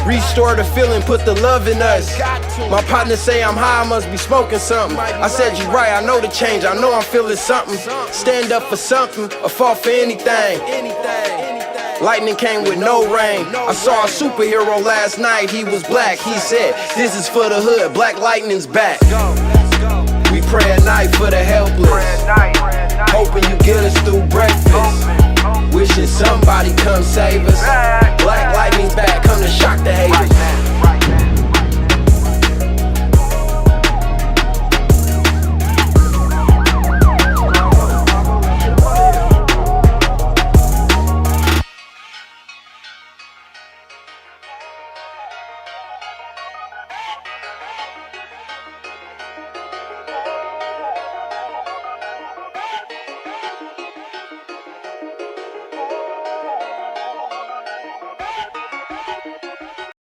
Restore the feeling, put the love in us. My partner say I'm high, I must be smoking something. I said you right, I know the change, I know I'm feeling something. Stand up for something, or fall for anything. Lightning came with no rain. I saw a superhero last night, he was black. He said, this is for the hood, Black Lightning's back. We pray at night for the helpless, hoping you get us through breakfast. Wishing somebody come save us. Black Lightning's back, come to shock the